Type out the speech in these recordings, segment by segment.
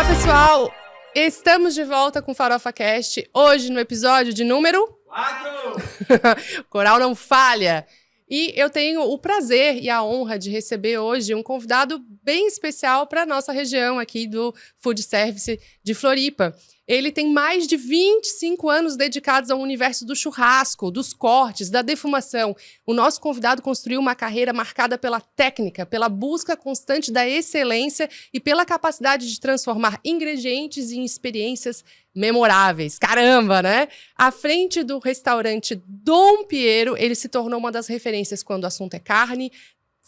pessoal! Estamos de volta com o Farofa Cast, hoje no episódio de número 4! Coral não falha! E eu tenho o prazer e a honra de receber hoje um convidado bem especial para a nossa região aqui do Food Service de Floripa. Ele tem mais de 25 anos dedicados ao universo do churrasco, dos cortes, da defumação. O nosso convidado construiu uma carreira marcada pela técnica, pela busca constante da excelência e pela capacidade de transformar ingredientes em experiências memoráveis. Caramba, né? À frente do restaurante Dom Piero, ele se tornou uma das referências quando o assunto é carne,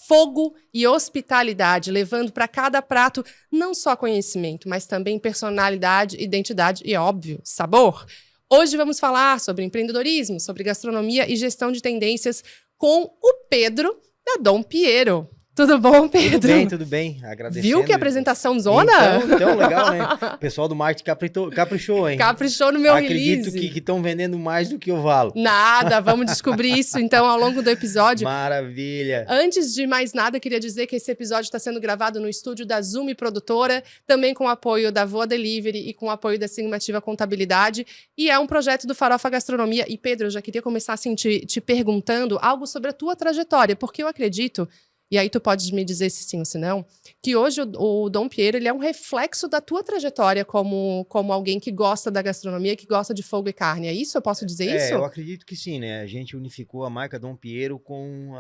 fogo e hospitalidade, levando para cada prato não só conhecimento, mas também personalidade, identidade e, óbvio, sabor. Hoje vamos falar sobre empreendedorismo, sobre gastronomia e gestão de tendências com o Pedro da Dom Piero. Tudo bom, Pedro? Tudo bem. Agradecendo. Viu que apresentação zona? Então, legal, né? O pessoal do marketing caprichou, hein? Caprichou no meu Acredito release. que estão vendendo mais do que eu valo. Nada, vamos descobrir isso então ao longo do episódio. Maravilha. Antes de mais nada, queria dizer que esse episódio está sendo gravado no estúdio da Zoom Produtora, também com o apoio da Voa Delivery e com o apoio da Sigmativa Contabilidade, e é um projeto do Farofa Gastronomia. E Pedro, eu já queria começar assim te perguntando algo sobre a tua trajetória, porque eu acredito, e aí tu podes me dizer se sim ou se não, que hoje o Dom Piero ele é um reflexo da tua trajetória como alguém que gosta da gastronomia, que gosta de fogo e carne. É isso? Eu posso dizer isso? Eu acredito que sim, né? A gente unificou a marca Dom Piero com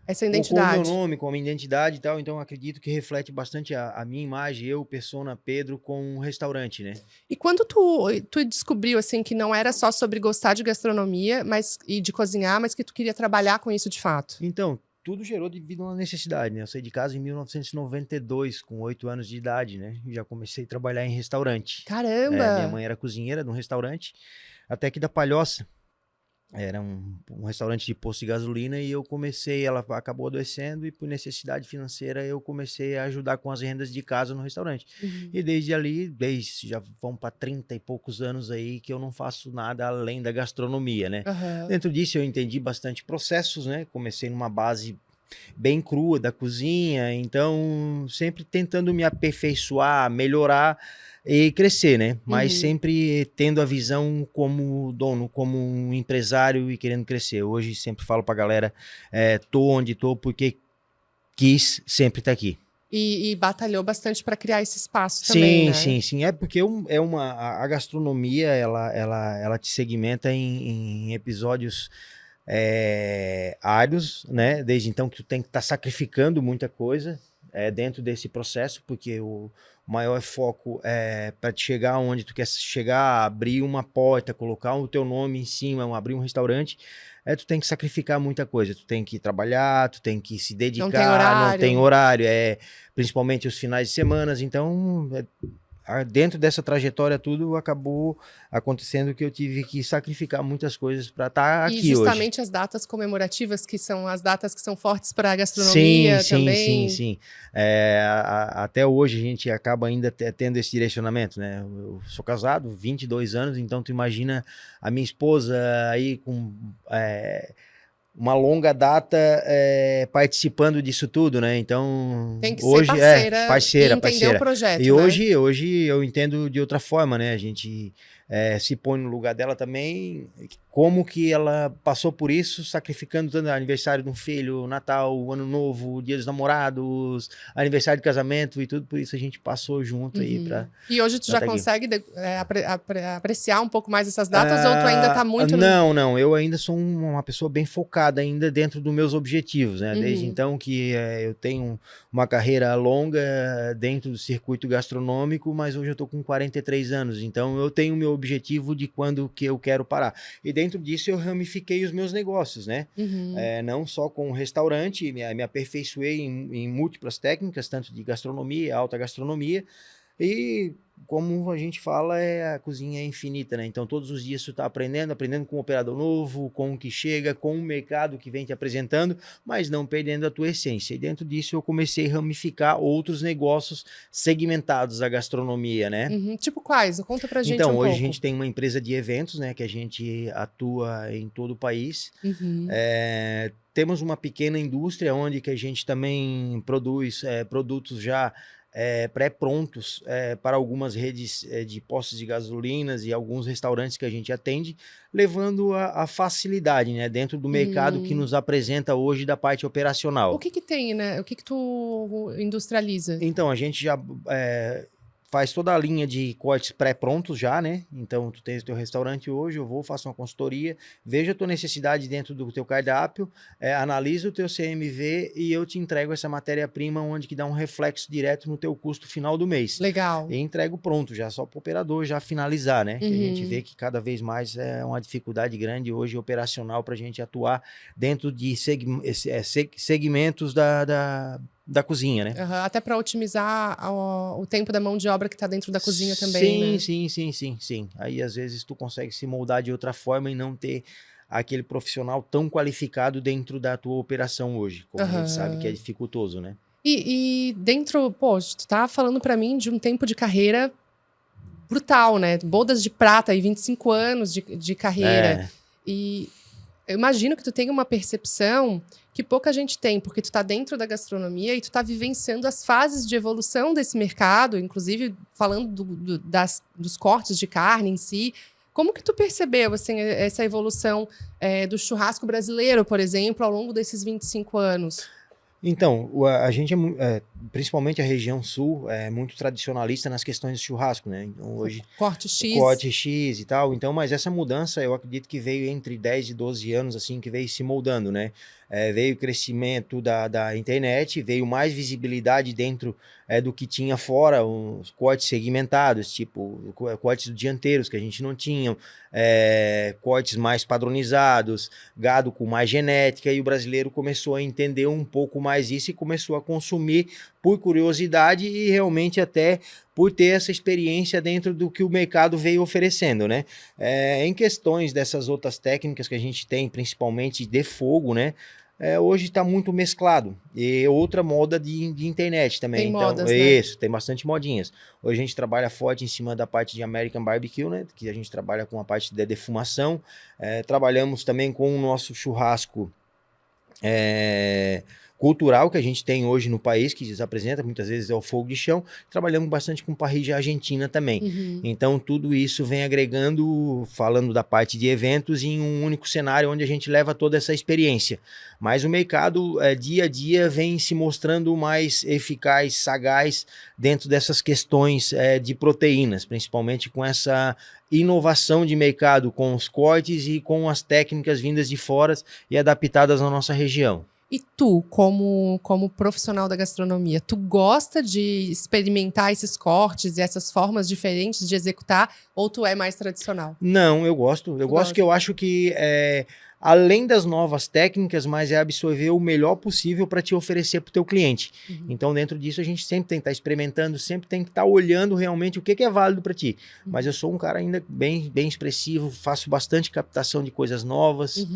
essa identidade. Com o meu nome, com a minha identidade e tal. Então, acredito que reflete bastante a minha imagem, eu, persona Pedro, com um restaurante, né? E quando tu descobriu, assim, que não era só sobre gostar de gastronomia e de cozinhar, mas que tu queria trabalhar com isso de fato? Então, tudo gerou devido a uma necessidade, né? Eu saí de casa em 1992, com 8 anos de idade, né? E já comecei a trabalhar em restaurante. Caramba! Minha mãe era cozinheira de um restaurante, até que da Palhoça. Era um restaurante de posto de gasolina e ela acabou adoecendo e por necessidade financeira eu comecei a ajudar com as rendas de casa no restaurante. Uhum. E já vão para 30 e poucos anos aí que eu não faço nada além da gastronomia, né? Uhum. Dentro disso eu entendi bastante processos, né? Comecei numa base bem crua da cozinha, então sempre tentando me aperfeiçoar, melhorar e crescer, né? Mas sempre tendo a visão como dono, como um empresário e querendo crescer. Hoje sempre falo pra galera, tô onde tô porque quis sempre estar aqui. E batalhou bastante para criar esse espaço também, né? Sim. É porque a gastronomia, ela te segmenta em episódios áreos, né? Desde então que tu tem que estar sacrificando muita coisa dentro desse processo, porque o maior foco é para te chegar onde tu quer chegar, abrir uma porta, colocar o teu nome em cima, abrir um restaurante, tu tem que sacrificar muita coisa, tu tem que trabalhar, tu tem que se dedicar, não tem horário, principalmente os finais de semana, então dentro dessa trajetória tudo acabou acontecendo que eu tive que sacrificar muitas coisas para estar aqui hoje. E justamente as datas comemorativas, que são as datas que são fortes para a gastronomia também. Sim. Até hoje a gente acaba ainda tendo esse direcionamento, né? Eu sou casado, 22 anos, então tu imagina a minha esposa aí com uma longa data participando disso tudo, né? Então, tem que hoje ser parceira, e entender o projeto, e né? hoje eu entendo de outra forma, né? A gente se põe no lugar dela também, como que ela passou por isso, sacrificando tanto aniversário de um filho, Natal, Ano Novo, Dia dos Namorados, aniversário de casamento e tudo, por isso a gente passou junto aí pra... E hoje tu já consegue apreciar um pouco mais essas datas ou tu ainda tá muito... Não, eu ainda sou uma pessoa bem focada ainda dentro dos meus objetivos, né? Desde então que eu tenho uma carreira longa dentro do circuito gastronômico, mas hoje eu tô com 43 anos, então eu tenho o meu objetivo de quando que eu quero parar. E dentro disso eu ramifiquei os meus negócios, né? Não só com o restaurante, me aperfeiçoei em múltiplas técnicas, tanto de gastronomia, alta gastronomia, e como a gente fala, a cozinha é infinita, né? Então todos os dias tu tá aprendendo com um operador novo, com o que chega, com o mercado que vem te apresentando, mas não perdendo a tua essência. E dentro disso eu comecei a ramificar outros negócios segmentados à gastronomia, né? Tipo quais? Conta pra gente então, um pouco. Hoje a gente tem uma empresa de eventos, né? Que a gente atua em todo o país. Temos uma pequena indústria onde que a gente também produz produtos já pré-prontos para algumas redes de postos de gasolinas e alguns restaurantes que a gente atende, levando a facilidade, né, dentro do mercado que nos apresenta hoje da parte operacional. O que tem, né? O que tu industrializa? Então, a gente já faz toda a linha de cortes pré-prontos já, né? Então, tu tens o teu restaurante hoje, eu vou, faço uma consultoria, vejo a tua necessidade dentro do teu cardápio, analiso o teu CMV e eu te entrego essa matéria-prima onde que dá um reflexo direto no teu custo final do mês. Legal. E entrego pronto, já só para o operador já finalizar, né? Que a gente vê que cada vez mais é uma dificuldade grande hoje operacional para a gente atuar dentro de segmentos da cozinha, né? Até para otimizar o tempo da mão de obra que está dentro da cozinha também, sim, né? Sim. Aí, às vezes, tu consegue se moldar de outra forma e não ter aquele profissional tão qualificado dentro da tua operação hoje, como a gente sabe que é dificultoso, né? E dentro, pô, tu tá falando para mim de um tempo de carreira brutal, né? Bodas de prata e 25 anos de carreira. E eu imagino que tu tenha uma percepção que pouca gente tem, porque tu tá dentro da gastronomia e tu tá vivenciando as fases de evolução desse mercado, inclusive falando dos cortes de carne em si. Como que tu percebeu, assim, essa evolução do churrasco brasileiro, por exemplo, ao longo desses 25 anos? Então, a gente, principalmente a região sul, é muito tradicionalista nas questões de churrasco, né? Então, hoje, corte X e tal. Então, mas essa mudança, eu acredito que veio entre 10 e 12 anos, assim, que veio se moldando, né? Veio o crescimento da internet, veio mais visibilidade dentro do que tinha fora, os cortes segmentados, tipo cortes dianteiros que a gente não tinha, cortes mais padronizados, gado com mais genética, e o brasileiro começou a entender um pouco mais isso e começou a consumir por curiosidade e realmente até por ter essa experiência dentro do que o mercado veio oferecendo, né? Em questões dessas outras técnicas que a gente tem, principalmente de fogo, né? Hoje está muito mesclado. E outra moda de internet também. Tem então, modas, né? Isso, tem bastante modinhas. Hoje a gente trabalha forte em cima da parte de American Barbecue, né? Que a gente trabalha com a parte de defumação. Trabalhamos também com o nosso churrasco cultural que a gente tem hoje no país, que se apresenta muitas vezes é o fogo de chão. Trabalhamos bastante com parrilla argentina também. Então tudo isso vem agregando, falando da parte de eventos, em um único cenário onde a gente leva toda essa experiência. Mas o mercado dia a dia vem se mostrando mais eficaz, sagaz dentro dessas questões de proteínas, principalmente com essa inovação de mercado, com os cortes e com as técnicas vindas de fora e adaptadas à nossa região. E tu, como profissional da gastronomia, tu gosta de experimentar esses cortes e essas formas diferentes de executar, ou tu é mais tradicional? Não, eu gosto. Eu gosto que eu acho que além das novas técnicas, mas é absorver o melhor possível para te oferecer para o teu cliente. Então, dentro disso, a gente sempre tem que estar experimentando, sempre tem que estar olhando realmente o que é válido para ti. Mas eu sou um cara ainda bem expressivo, faço bastante captação de coisas novas.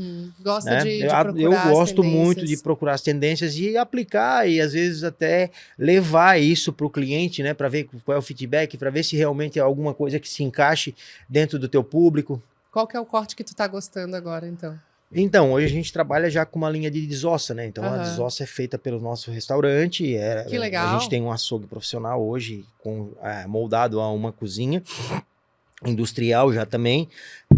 Gosta né? de procurar eu gosto as muito de procurar as tendências e aplicar, e às vezes até levar isso para o cliente, né? Para ver qual é o feedback, para ver se realmente é alguma coisa que se encaixe dentro do teu público. Qual que é o corte que tu tá gostando agora, então? Então, hoje a gente trabalha já com uma linha de desossa, né? Então, a desossa é feita pelo nosso restaurante. Que legal. A gente tem um açougue profissional hoje, moldado a uma cozinha industrial já também,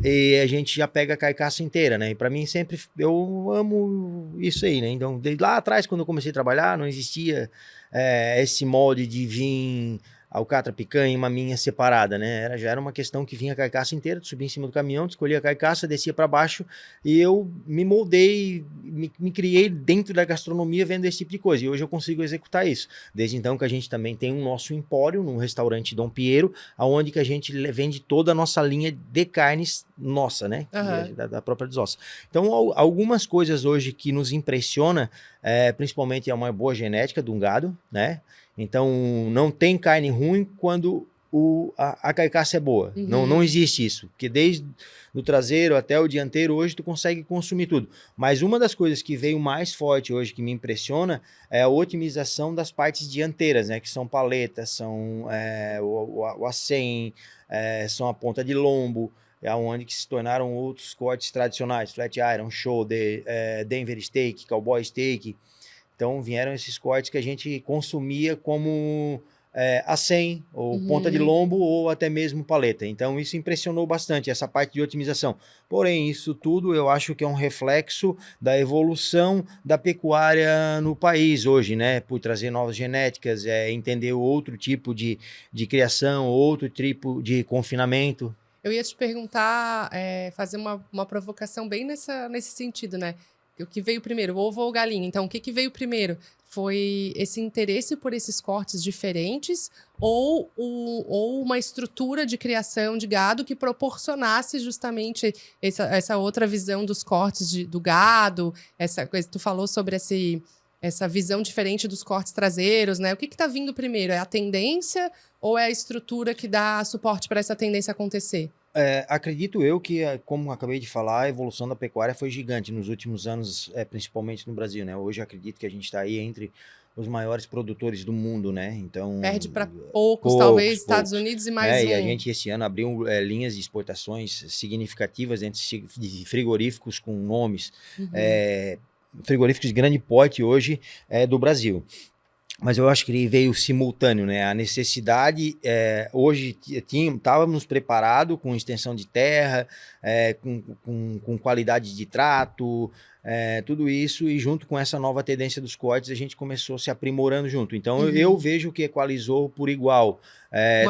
e a gente já pega a carcaça inteira, né? E para mim sempre, eu amo isso aí, né? Então, desde lá atrás, quando eu comecei a trabalhar, não existia esse molde de vir alcatra, picanha e maminha separada, né? Já era uma questão que vinha a carcaça inteira, tu subia em cima do caminhão, tu escolhia a carcaça, descia para baixo, e eu me moldei, me criei dentro da gastronomia vendo esse tipo de coisa, e hoje eu consigo executar isso. Desde então que a gente também tem um nosso empório no restaurante Dom Piero, onde que a gente vende toda a nossa linha de carnes nossa, né? Da própria desossa. Então, algumas coisas hoje que nos impressiona, principalmente é uma boa genética de um gado, né? Então, não tem carne ruim quando a carcaça é boa. Não existe isso. Porque desde o traseiro até o dianteiro, hoje tu consegue consumir tudo. Mas uma das coisas que veio mais forte hoje, que me impressiona, é a otimização das partes dianteiras, né? Que são paletas, são o acém, são a ponta de lombo, onde que se tornaram outros cortes tradicionais. Flat iron, shoulder, Denver steak, cowboy steak. Então vieram esses cortes que a gente consumia como a 100, ou ponta de lombo, ou até mesmo paleta. Então isso impressionou bastante, essa parte de otimização. Porém, isso tudo eu acho que é um reflexo da evolução da pecuária no país hoje, né? Por trazer novas genéticas, entender outro tipo de criação, outro tipo de confinamento. Eu ia te perguntar, fazer uma provocação bem nesse sentido, né? O que veio primeiro, o ovo ou galinha? Então, o que veio primeiro? Foi esse interesse por esses cortes diferentes ou uma estrutura de criação de gado que proporcionasse justamente essa outra visão dos cortes do gado? Essa coisa que tu falou sobre essa visão diferente dos cortes traseiros, né? O que está vindo primeiro? É a tendência ou é a estrutura que dá suporte para essa tendência acontecer? Acredito eu que, como acabei de falar, a evolução da pecuária foi gigante nos últimos anos, principalmente no Brasil, né? Hoje acredito que a gente está aí entre os maiores produtores do mundo, né? Então, perde para poucos, talvez, Estados Unidos e mais E a gente esse ano abriu linhas de exportações significativas de frigoríficos com nomes, frigoríficos de grande porte hoje do Brasil. Mas eu acho que ele veio simultâneo, né? A necessidade, hoje estávamos preparados com extensão de terra, com qualidade de trato, tudo isso, e junto com essa nova tendência dos cortes, a gente começou se aprimorando junto. Então, eu vejo que equalizou por igual,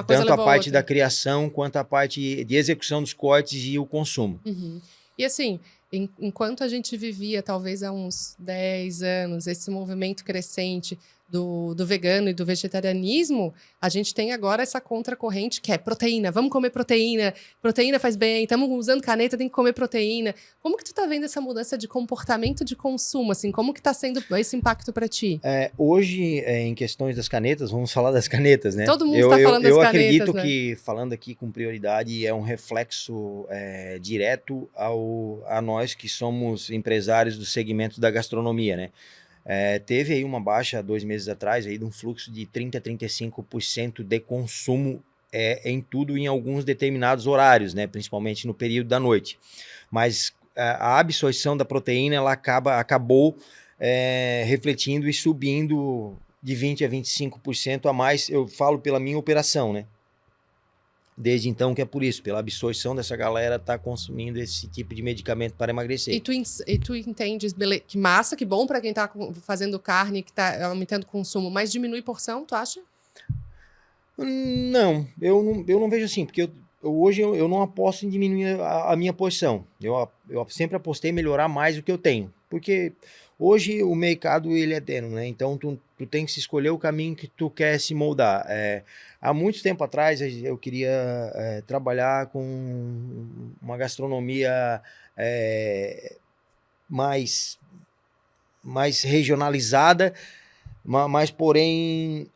tanto a parte da criação, quanto a parte de execução dos cortes e o consumo. E assim, enquanto a gente vivia, talvez há uns 10 anos, esse movimento crescente do vegano e do vegetarianismo, a gente tem agora essa contracorrente que é proteína, vamos comer proteína, proteína faz bem, estamos usando caneta, tem que comer proteína. Como que tu tá vendo essa mudança de comportamento de consumo, assim, como que tá sendo esse impacto para ti? Hoje, em questões das canetas, vamos falar das canetas, né? Todo mundo está falando das canetas, acredito, né? que, falando aqui com prioridade, é um reflexo direto a nós que somos empresários do segmento da gastronomia, né? Teve aí uma baixa 2 meses atrás aí de um fluxo de 30% a 35% de consumo em tudo em alguns determinados horários, né? Principalmente no período da noite. Mas a absorção da proteína ela acabou refletindo e subindo de 20% a 25% a mais. Eu falo pela minha operação, né? Desde então que é por isso, pela absorção dessa galera tá consumindo esse tipo de medicamento para emagrecer. E tu entendes, que massa, que bom para quem tá fazendo carne, que tá aumentando o consumo, mas diminui porção, tu acha? Não, eu não vejo assim, porque hoje eu não aposto em diminuir a minha porção. Eu sempre apostei em melhorar mais o que eu tenho, porque hoje o mercado ele é tênue, né? Então tu tem que se escolher o caminho que tu quer se moldar. Há muito tempo atrás eu queria trabalhar com uma gastronomia mais regionalizada, mas porém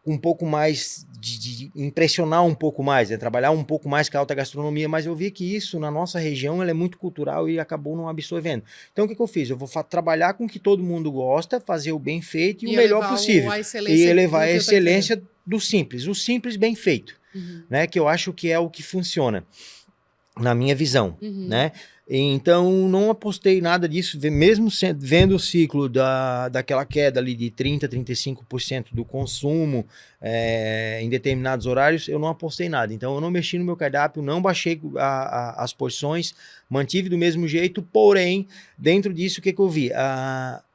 um pouco mais de impressionar um pouco mais, trabalhar um pouco mais com a alta gastronomia, mas eu vi que isso na nossa região ela é muito cultural e acabou não absorvendo. Então o que eu fiz? Eu vou trabalhar com o que todo mundo gosta, fazer o bem feito e o melhor possível. E elevar a excelência do simples, o simples bem feito, né? Que eu acho que é o que funciona, na minha visão, né? Então, não apostei nada disso, mesmo vendo o ciclo daquela queda ali de 30% a 35% do consumo em determinados horários, eu não apostei nada. Então, eu não mexi no meu cardápio, não baixei as porções, mantive do mesmo jeito, porém, dentro disso, o que eu vi?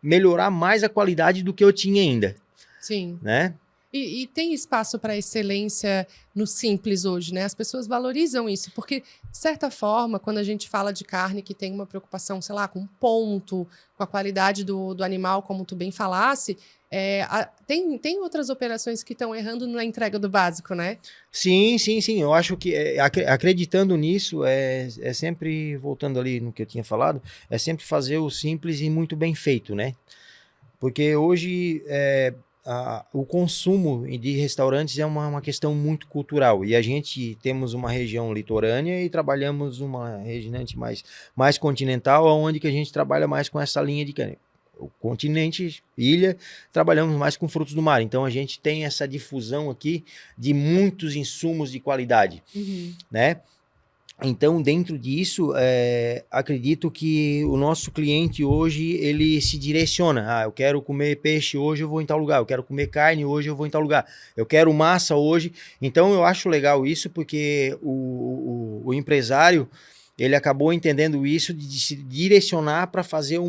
Melhorar mais a qualidade do que eu tinha ainda. Sim. Né? E tem espaço para excelência no simples hoje, né? As pessoas valorizam isso, porque, de certa forma, quando a gente fala de carne que tem uma preocupação, sei lá, com ponto, com a qualidade do animal, como tu bem falasse, tem outras operações que estão errando na entrega do básico, né? Sim. Eu acho que, acreditando nisso, é sempre, voltando ali no que eu tinha falado, é sempre fazer o simples e muito bem feito, né? Porque hoje o consumo de restaurantes é uma questão muito cultural, e a gente temos uma região litorânea e trabalhamos uma região mais continental, onde que a gente trabalha mais com essa linha de carne. O continente, ilha, trabalhamos mais com frutos do mar, então a gente tem essa difusão aqui de muitos insumos de qualidade, né? Então, dentro disso, acredito que o nosso cliente hoje, ele se direciona. Eu quero comer peixe hoje, eu vou em tal lugar. Eu quero comer carne hoje, eu vou em tal lugar. Eu quero massa hoje. Então, eu acho legal isso, porque o empresário, ele acabou entendendo isso, de se direcionar para fazer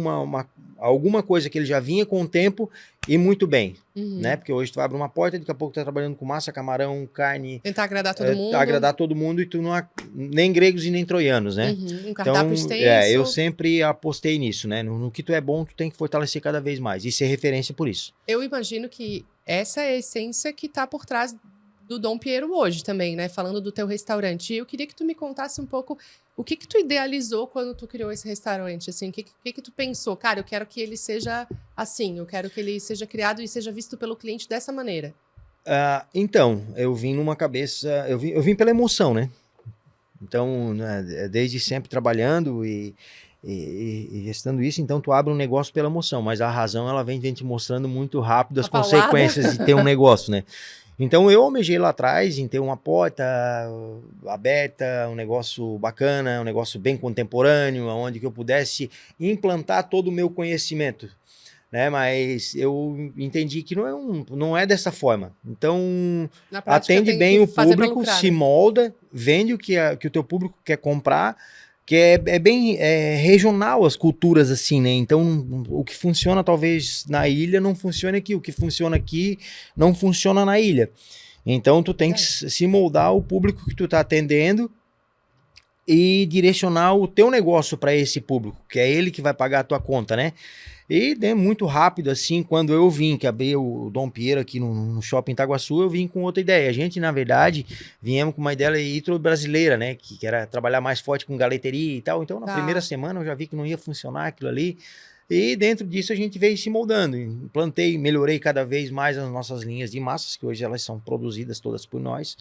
alguma coisa que ele já vinha com o tempo e muito bem. Né? Porque hoje tu abre uma porta, daqui a pouco tu tá trabalhando com massa, camarão, carne. Tentar agradar todo mundo. Agradar todo mundo e tu não nem gregos e nem troianos, né? Um cardápio então, extenso. Eu sempre apostei nisso, né? No que tu é bom, tu tem que fortalecer cada vez mais e ser referência por isso. Eu imagino que essa é a essência que tá por trás do Dom Piero hoje também, né? Falando do teu restaurante. E eu queria que tu me contasse um pouco o que tu idealizou quando tu criou esse restaurante, assim, o que tu pensou? Cara, eu quero que ele seja assim, eu quero que ele seja criado e seja visto pelo cliente dessa maneira. Então, eu vim numa cabeça, eu vim pela emoção, né? Então, né, desde sempre trabalhando e gestando isso, então tu abre um negócio pela emoção, mas a razão ela vem te mostrando muito rápido as consequências de ter um negócio, né? Então eu almejei lá atrás em ter uma porta aberta, um negócio bacana, um negócio bem contemporâneo, onde que eu pudesse implantar todo o meu conhecimento, né? Mas eu entendi que não é dessa forma. Então atende bem o público, se molda, vende o que o teu público quer comprar, que é bem regional as culturas assim, né? Então o que funciona talvez na ilha não funcione aqui, o que funciona aqui não funciona na ilha. Então tu tem que se moldar o público que tu tá atendendo e direcionar o teu negócio para esse público, que é ele que vai pagar a tua conta, né? E muito rápido, assim, quando eu vim, que abri o Dom Piero aqui no Shopping Itaguaçu, eu vim com outra ideia. A gente, na verdade, viemos com uma ideia brasileira, né? Que era trabalhar mais forte com galeteria e tal. Então, na primeira semana, eu já vi que não ia funcionar aquilo ali. E dentro disso, a gente veio se moldando. Implantei, melhorei cada vez mais as nossas linhas de massas, que hoje elas são produzidas todas por nós.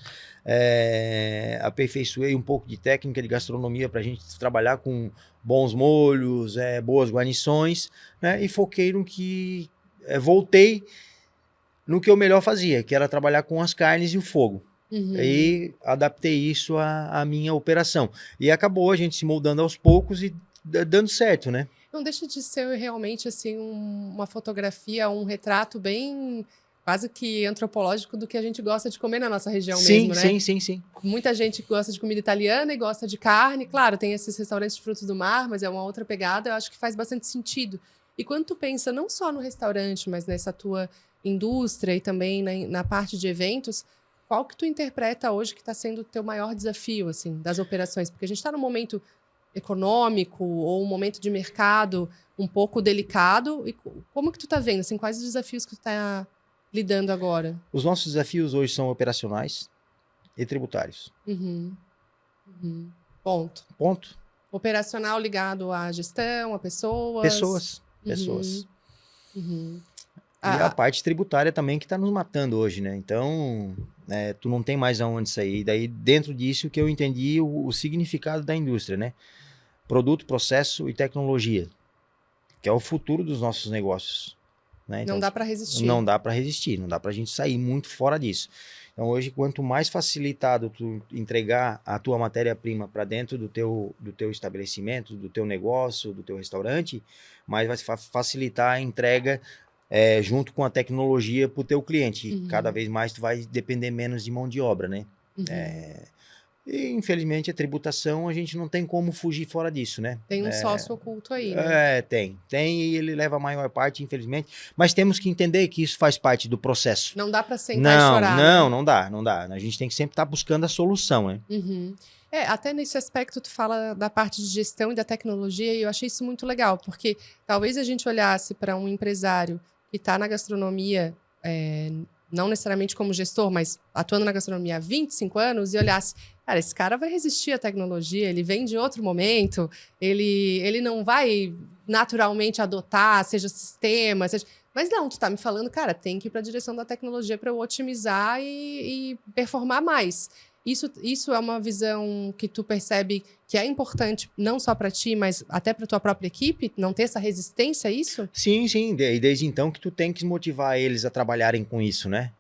Aperfeiçoei um pouco de técnica de gastronomia para a gente trabalhar com bons molhos, boas guarnições, né? E foquei no que... voltei no que eu melhor fazia, que era trabalhar com as carnes e o fogo. E adaptei isso à minha operação. E acabou a gente se moldando aos poucos e dando certo, né? Não deixa de ser realmente assim uma fotografia, um retrato bem quase que antropológico do que a gente gosta de comer na nossa região mesmo, né? Sim. Muita gente gosta de comida italiana e gosta de carne. Claro, tem esses restaurantes de frutos do mar, mas é uma outra pegada. Eu acho que faz bastante sentido. E quando tu pensa não só no restaurante, mas nessa tua indústria e também na parte de eventos, qual que tu interpreta hoje que está sendo o teu maior desafio, assim, das operações? Porque a gente está num momento econômico ou um momento de mercado um pouco delicado. E como que tu tá vendo? Assim, quais os desafios que tu tá lidando agora? Os nossos desafios hoje são operacionais e tributários. Ponto. Operacional ligado à gestão, a pessoas. Pessoas. E a parte tributária também que está nos matando hoje, né? Então, tu não tem mais aonde sair. E daí, dentro disso, que eu entendi o significado da indústria, né? Produto, processo e tecnologia, que é o futuro dos nossos negócios. Né? Então, não dá para resistir. Não dá para resistir, não dá para a gente sair muito fora disso. Então, hoje, quanto mais facilitado tu entregar a tua matéria-prima para dentro do teu estabelecimento, do teu negócio, do teu restaurante, mais vai facilitar a entrega junto com a tecnologia para o teu cliente. E cada vez mais tu vai depender menos de mão de obra, né? E, infelizmente, a tributação, a gente não tem como fugir fora disso, né? Tem um sócio oculto aí, né? Tem e ele leva a maior parte, infelizmente. Mas temos que entender que isso faz parte do processo. Não dá para sentar e chorar, não dá. A gente tem que sempre estar buscando a solução, né? Até nesse aspecto tu fala da parte de gestão e da tecnologia e eu achei isso muito legal, porque talvez a gente olhasse para um empresário que está na gastronomia, não necessariamente como gestor, mas atuando na gastronomia há 25 anos e olhasse, cara, esse cara vai resistir à tecnologia, ele vem de outro momento, ele não vai naturalmente adotar, seja sistema, Mas não, tu tá me falando, cara, tem que ir para a direção da tecnologia para eu otimizar e performar mais. Isso é uma visão que tu percebe que é importante não só para ti, mas até para tua própria equipe? Não ter essa resistência a isso? Sim, sim. E desde então que tu tem que motivar eles a trabalharem com isso, né?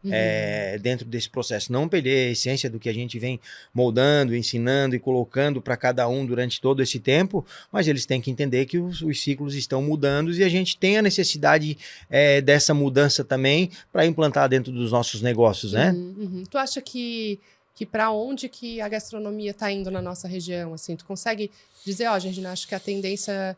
Dentro desse processo. Não perder a essência do que a gente vem moldando, ensinando e colocando para cada um durante todo esse tempo, mas eles têm que entender que os ciclos estão mudando e a gente tem a necessidade dessa mudança também para implantar dentro dos nossos negócios, né? Tu acha que para onde que a gastronomia está indo na nossa região? Assim, tu consegue dizer, Georgina, acho que a tendência...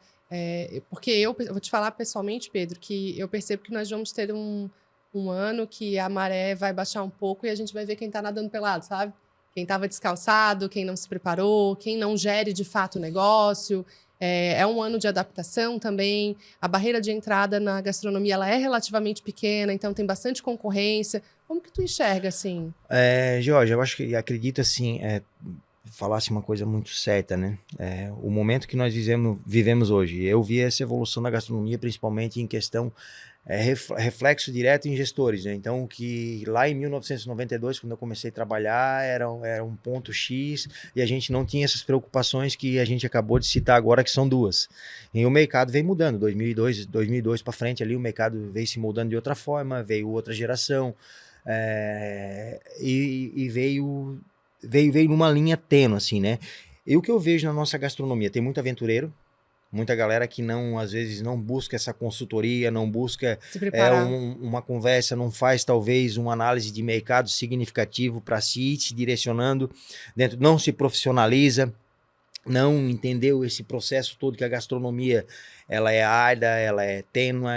porque eu vou te falar pessoalmente, Pedro, que eu percebo que nós vamos ter um ano que a maré vai baixar um pouco e a gente vai ver quem está nadando pelado, sabe? Quem estava descalçado, quem não se preparou, quem não gere de fato o negócio. É um ano de adaptação também. A barreira de entrada na gastronomia ela é relativamente pequena, então tem bastante concorrência. Como que tu enxerga, assim? Jorge, eu acho que acredito assim, falasse uma coisa muito certa, né? O momento que nós vivemos hoje, eu vi essa evolução da gastronomia, principalmente em questão reflexo direto em gestores, né? Então, que lá em 1992, quando eu comecei a trabalhar, era um ponto X e a gente não tinha essas preocupações que a gente acabou de citar agora, que são duas. E o mercado vem mudando, 2002 para frente ali, o mercado veio se mudando de outra forma, veio outra geração, e veio numa linha tênue, assim, né? E o que eu vejo na nossa gastronomia, tem muito aventureiro, muita galera que às vezes não busca essa consultoria, não busca uma conversa, não faz talvez uma análise de mercado significativo para si, se direcionando dentro, não se profissionaliza, não entendeu esse processo todo que a gastronomia ela é árdua, ela é tênue,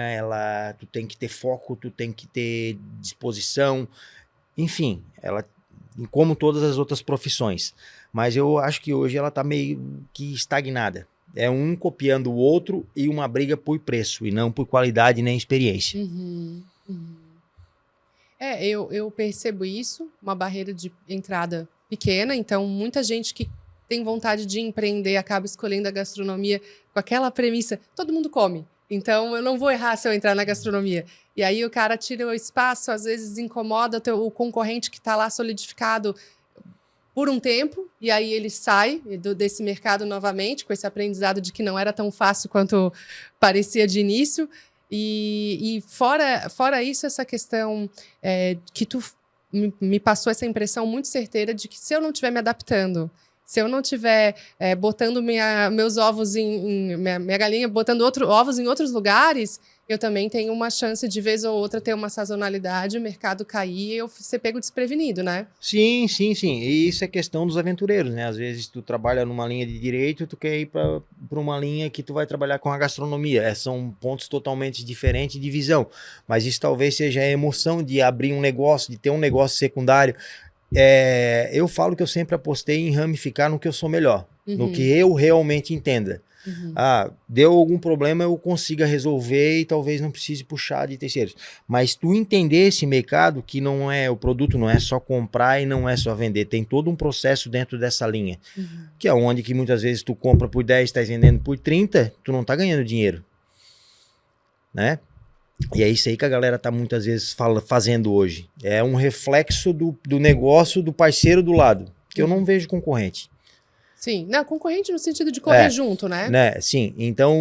tu tem que ter foco, tu tem que ter disposição, enfim, como todas as outras profissões. Mas eu acho que hoje ela está meio que estagnada. É um copiando o outro e uma briga por preço, e não por qualidade nem experiência. Eu percebo isso, uma barreira de entrada pequena, então muita gente que tem vontade de empreender acaba escolhendo a gastronomia com aquela premissa, todo mundo come, então eu não vou errar se eu entrar na gastronomia. E aí o cara tira o espaço, às vezes incomoda o concorrente que está lá solidificado por um tempo, e aí ele sai desse mercado novamente, com esse aprendizado de que não era tão fácil quanto parecia de início. E fora isso, essa questão que tu me passou essa impressão muito certeira de que se eu não estiver me adaptando, se eu não estiver botando meus ovos minha galinha, botando ovos em outros lugares, eu também tenho uma chance de, vez ou outra, ter uma sazonalidade, o mercado cair e eu ser pego desprevenido, né? Sim. E isso é questão dos aventureiros, né? Às vezes tu trabalha numa linha de direito, tu quer ir para uma linha que tu vai trabalhar com a gastronomia. São pontos totalmente diferentes de visão. Mas isso talvez seja a emoção de abrir um negócio, de ter um negócio secundário. Eu falo que eu sempre apostei em ramificar no que eu sou melhor, no que eu realmente entenda. Deu algum problema, eu consiga resolver e talvez não precise puxar de terceiros. Mas tu entender esse mercado, que o produto não é só comprar e não é só vender, tem todo um processo dentro dessa linha, que é onde que muitas vezes tu compra por 10, tá vendendo por 30, tu não tá ganhando dinheiro, né? E é isso aí que a galera tá muitas vezes fazendo hoje. É um reflexo do negócio do parceiro do lado, que eu não vejo concorrente. Sim, não, concorrente no sentido de correr junto, né? Sim, então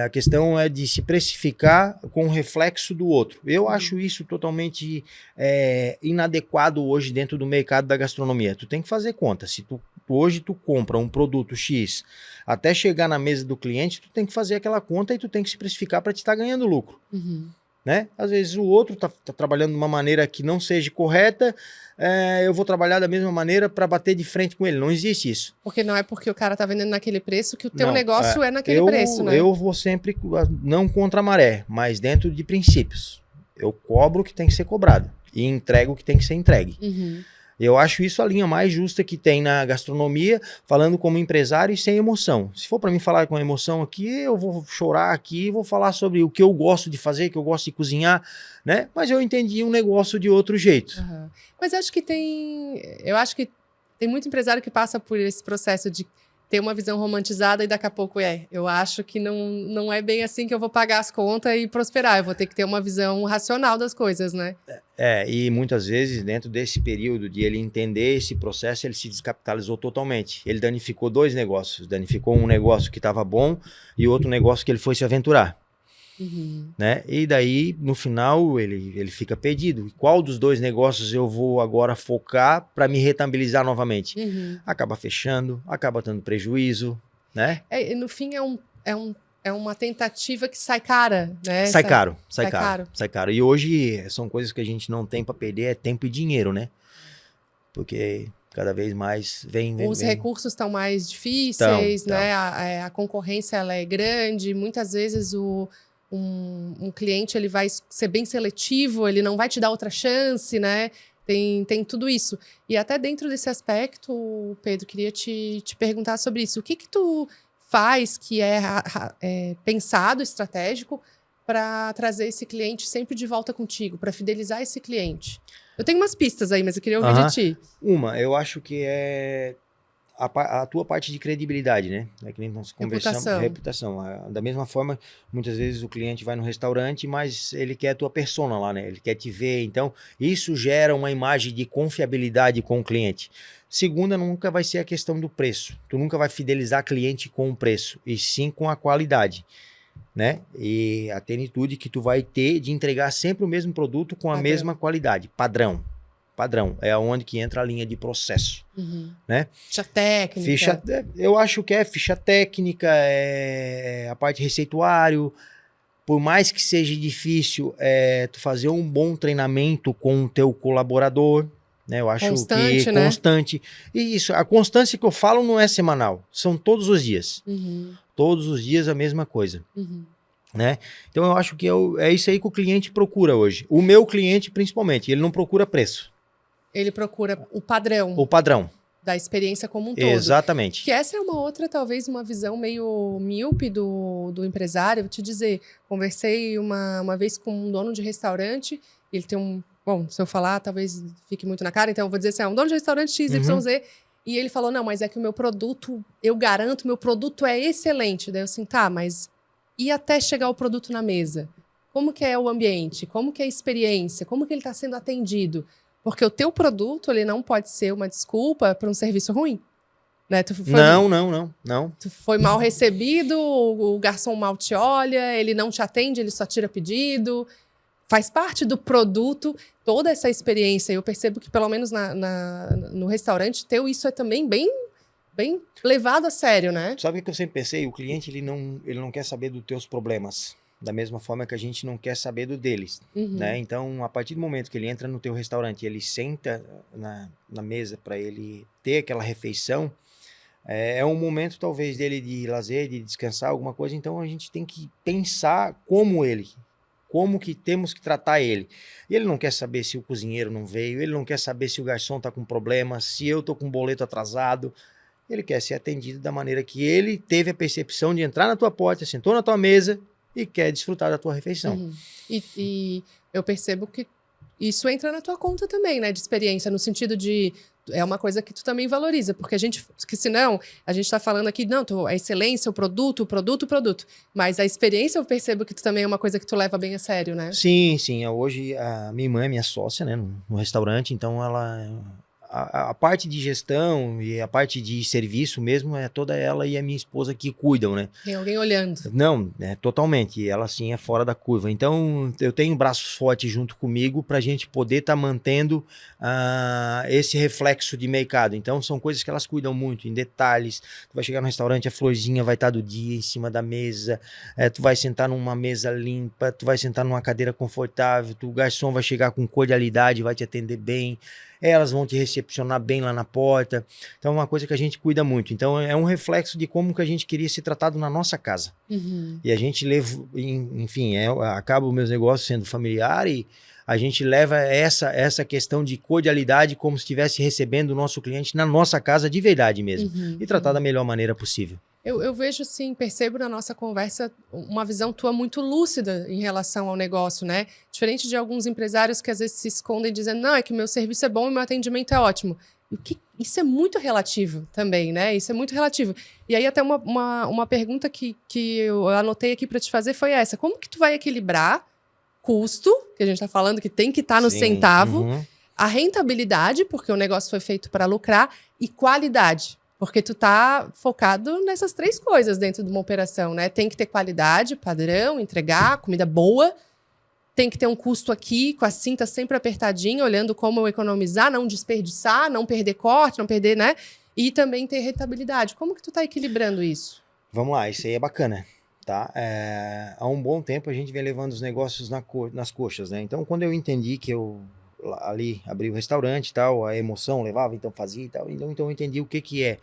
a questão é de se precificar com o reflexo do outro. Eu acho isso totalmente inadequado hoje dentro do mercado da gastronomia. Tu tem que fazer conta. Se hoje tu compra um produto X, até chegar na mesa do cliente, tu tem que fazer aquela conta e tu tem que se precificar para te estar ganhando lucro. Né? Às vezes o outro tá trabalhando de uma maneira que não seja correta, eu vou trabalhar da mesma maneira para bater de frente com ele. Não existe isso. Porque não é porque o cara tá vendendo naquele preço que o teu negócio é naquele preço, né? Eu vou sempre, não contra a maré, mas dentro de princípios. Eu cobro o que tem que ser cobrado e entrego o que tem que ser entregue. Eu acho isso a linha mais justa que tem na gastronomia, falando como empresário e sem emoção. Se for para mim falar com emoção aqui, eu vou chorar aqui, vou falar sobre o que eu gosto de fazer, que eu gosto de cozinhar, né? Mas eu entendi um negócio de outro jeito. Mas eu acho que tem muito empresário que passa por esse processo de ter uma visão romantizada e daqui a pouco eu acho que não é bem assim que eu vou pagar as contas e prosperar. Eu vou ter que ter uma visão racional das coisas, né? E muitas vezes, dentro desse período de ele entender esse processo, ele se descapitalizou totalmente. Ele danificou 2 negócios. Danificou um negócio que estava bom e outro negócio que ele foi se aventurar. Né? E daí, no final, ele fica perdido. Qual dos 2 negócios eu vou agora focar para me rentabilizar novamente? Acaba fechando, acaba dando prejuízo, né? No fim, é uma tentativa que sai cara, né? Sai caro. E hoje são coisas que a gente não tem para perder, é tempo e dinheiro, né? Porque cada vez mais vem. Os recursos estão mais difíceis, né? A concorrência ela é grande, muitas vezes um cliente ele vai ser bem seletivo, ele não vai te dar outra chance, né? Tem tudo isso. E até dentro desse aspecto, Pedro, queria te perguntar sobre isso. O que tu faz que é pensado, estratégico, para trazer esse cliente sempre de volta contigo, para fidelizar esse cliente? Eu tenho umas pistas aí, mas eu queria ouvir de ti. Eu acho que é a tua parte de credibilidade, né? É que nem nós conversamos. Reputação. Da mesma forma, muitas vezes o cliente vai no restaurante, mas ele quer a tua persona lá, né? Ele quer te ver. Então, isso gera uma imagem de confiabilidade com o cliente. Segunda, nunca vai ser a questão do preço. Tu nunca vai fidelizar cliente com o preço, e sim com a qualidade, né? E a tenitude que tu vai ter de entregar sempre o mesmo produto com a mesma qualidade. Padrão é onde que entra a linha de processo, né? Ficha técnica. Eu acho que ficha técnica, a parte receituário. Por mais que seja difícil, tu fazer um bom treinamento com o teu colaborador, né? Eu acho que constante. E isso, a constância que eu falo não é semanal, são todos os dias. Todos os dias a mesma coisa. Né? Então eu acho que é isso aí que o cliente procura hoje. O meu cliente, principalmente, ele não procura preço. Ele procura o padrão. O padrão. Da experiência como um todo. Exatamente. Que essa é uma outra, talvez, uma visão meio míope do empresário. Vou te dizer, conversei uma vez com um dono de restaurante, ele tem bom, se eu falar, talvez fique muito na cara, então eu vou dizer assim, um dono de restaurante XYZ, e ele falou, não, mas é que o meu produto, eu garanto, meu produto é excelente. Daí eu assim, mas e até chegar o produto na mesa? Como que é o ambiente? Como que é a experiência? Como que ele está sendo atendido? Porque o teu produto, ele não pode ser uma desculpa para um serviço ruim. Né? Não. Tu foi mal recebido, o garçom mal te olha, ele não te atende, ele só tira pedido. Faz parte do produto toda essa experiência. Eu percebo que, pelo menos no restaurante, isso é também bem levado a sério, né? Sabe o que eu sempre pensei? O cliente, ele não quer saber dos teus problemas. Da mesma forma que a gente não quer saber do deles, né? Então, a partir do momento que ele entra no teu restaurante, ele senta na mesa para ele ter aquela refeição, é um momento talvez dele de lazer, de descansar, alguma coisa. Então, a gente tem que pensar como que temos que tratar ele. E ele não quer saber se o cozinheiro não veio, ele não quer saber se o garçom está com problema, se eu estou com um boleto atrasado. Ele quer ser atendido da maneira que ele teve a percepção de entrar na tua porta, sentou na tua mesa e quer desfrutar da tua refeição. E eu percebo que isso entra na tua conta também, né? De experiência, no sentido de... É uma coisa que tu também valoriza, porque senão, a gente tá falando aqui, não, a excelência, o produto. Mas a experiência, eu percebo que tu também é uma coisa que tu leva bem a sério, né? Sim. Hoje, a minha irmã é minha sócia, né? No restaurante, então ela... A parte de gestão e a parte de serviço mesmo é toda ela e a minha esposa que cuidam, né? Tem alguém olhando. Não, totalmente. Ela sim é fora da curva. Então eu tenho braços fortes junto comigo para a gente poder estar mantendo esse reflexo de mercado. Então são coisas que elas cuidam muito, em detalhes. Tu vai chegar no restaurante, a florzinha vai estar do dia em cima da mesa, tu vai sentar numa mesa limpa, tu vai sentar numa cadeira confortável, o garçom vai chegar com cordialidade, vai te atender bem. Elas vão te recepcionar bem lá na porta. Então é uma coisa que a gente cuida muito. Então é um reflexo de como que a gente queria ser tratado na nossa casa. E a gente leva, enfim, acaba os meus negócios sendo familiar e a gente leva essa questão de cordialidade como se estivesse recebendo o nosso cliente na nossa casa de verdade mesmo. E tratar da melhor maneira possível. Eu vejo, sim, percebo na nossa conversa uma visão tua muito lúcida em relação ao negócio, né? Diferente de alguns empresários que às vezes se escondem dizendo, não, é que meu serviço é bom e meu atendimento é ótimo. Isso é muito relativo também, né? Isso é muito relativo. E aí até uma pergunta que eu anotei aqui para te fazer foi essa. Como que tu vai equilibrar custo, que a gente está falando que tem que estar no centavo, a rentabilidade, porque o negócio foi feito para lucrar, e qualidade, porque tu tá focado nessas 3 coisas dentro de uma operação, né? Tem que ter qualidade, padrão, entregar, comida boa, tem que ter um custo aqui, com a cinta sempre apertadinha, olhando como eu economizar, não desperdiçar, não perder corte, não perder, né? E também ter rentabilidade. Como que tu tá equilibrando isso? Vamos lá, isso aí é bacana. Tá? Há um bom tempo a gente vem levando os negócios nas coxas, né? Então, quando eu entendi que eu ali abri o restaurante e tal, a emoção levava, então fazia e tal, então eu entendi o que é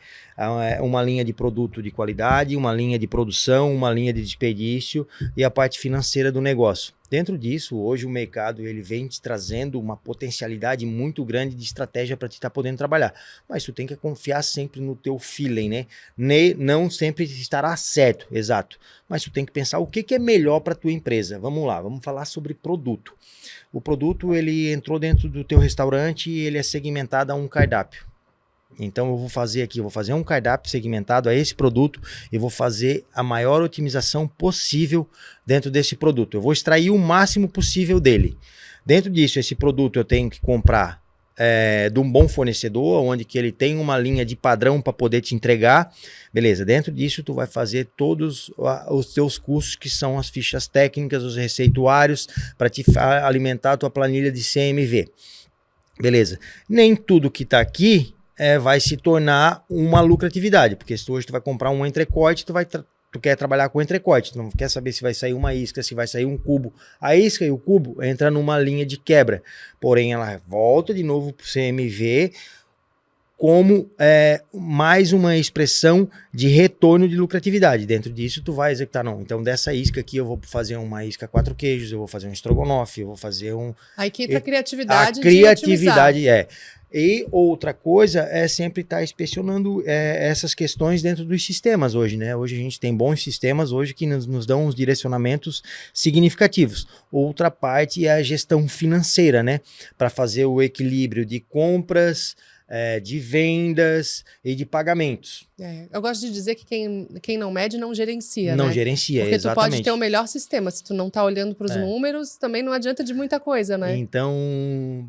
uma linha de produto de qualidade, uma linha de produção, uma linha de desperdício e a parte financeira do negócio. Dentro disso, hoje o mercado ele vem te trazendo uma potencialidade muito grande de estratégia para te estar podendo trabalhar. Mas tu tem que confiar sempre no teu feeling, né? Não sempre estará certo, exato. Mas tu tem que pensar o que é melhor para tua empresa. Vamos lá, vamos falar sobre produto. O produto ele entrou dentro do teu restaurante e ele é segmentado a um cardápio. Então eu vou fazer um cardápio segmentado a esse produto e vou fazer a maior otimização possível dentro desse produto. Eu vou extrair o máximo possível dele. Dentro disso, esse produto eu tenho que comprar de um bom fornecedor, onde que ele tem uma linha de padrão para poder te entregar. Beleza, dentro disso tu vai fazer todos os teus custos, que são as fichas técnicas, os receituários, para te alimentar a tua planilha de CMV. Beleza, nem tudo que está aqui vai se tornar uma lucratividade, porque se hoje tu vai comprar um entrecote, tu quer trabalhar com entrecote, tu não quer saber se vai sair uma isca, se vai sair um cubo. A isca e o cubo entram numa linha de quebra, porém ela volta de novo para o CMV como mais uma expressão de retorno de lucratividade. Dentro disso tu vai executar, não, então dessa isca aqui eu vou fazer uma isca 4 queijos, eu vou fazer um estrogonofe, eu vou fazer um... Aí que entra a criatividade. A criatividade E outra coisa é sempre estar inspecionando essas questões dentro dos sistemas hoje, né? Hoje a gente tem bons sistemas hoje que nos dão uns direcionamentos significativos. Outra parte é a gestão financeira, né? Para fazer o equilíbrio de compras, de vendas e de pagamentos. Eu gosto de dizer que quem não mede não gerencia, Não né? gerencia, porque exatamente. tu pode ter o melhor sistema, se tu não tá olhando para os números, também não adianta de muita coisa, né? Então,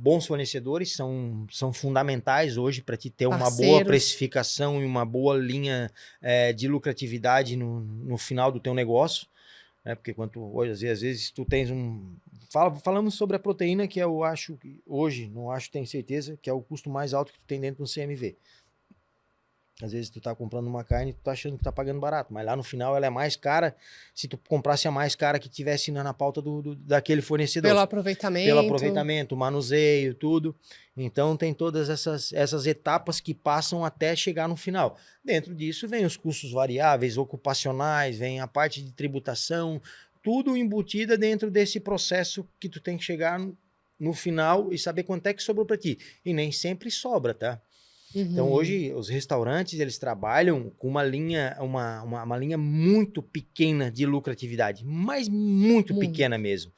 bons fornecedores são fundamentais hoje para te ter uma Parceiros. boa precificação e uma boa linha de lucratividade no final do teu negócio. Porque hoje, às vezes tu tens falamos sobre a proteína, que eu acho, hoje, não acho, tenho certeza, que é o custo mais alto que tu tem dentro do CMV. Às vezes tu tá comprando uma carne e tu tá achando que tá pagando barato, mas lá no final ela é mais cara se tu comprasse a mais cara que tivesse na pauta daquele fornecedor. Pelo aproveitamento. Pelo aproveitamento, manuseio, tudo. Então tem todas essas etapas que passam até chegar no final. Dentro disso vem os custos variáveis, ocupacionais, vem a parte de tributação, tudo embutida dentro desse processo que tu tem que chegar no final e saber quanto é que sobrou para ti. E nem sempre sobra, tá? Então hoje os restaurantes eles trabalham com uma linha muito pequena de lucratividade, mas muito pequena mesmo.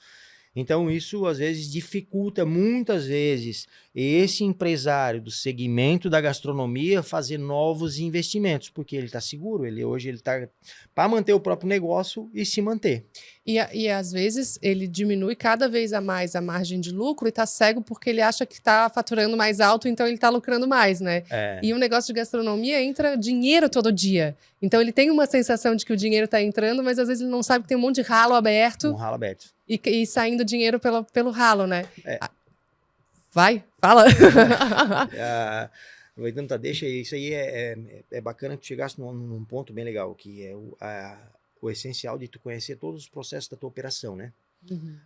Então isso às vezes dificulta muitas vezes esse empresário do segmento da gastronomia fazer novos investimentos, porque ele está seguro, hoje ele está para manter o próprio negócio e se manter. E às vezes ele diminui cada vez a mais a margem de lucro e está cego porque ele acha que está faturando mais alto, então ele está lucrando mais, né? E o negócio de gastronomia entra dinheiro todo dia. Então ele tem uma sensação de que o dinheiro está entrando, mas às vezes ele não sabe que tem um monte de ralo aberto. Um ralo aberto. E saindo dinheiro pelo ralo, né? Vai, fala. Então tá, deixa aí. Isso aí é bacana que tu chegasse num ponto bem legal, que é o essencial de tu conhecer todos os processos da tua operação, né?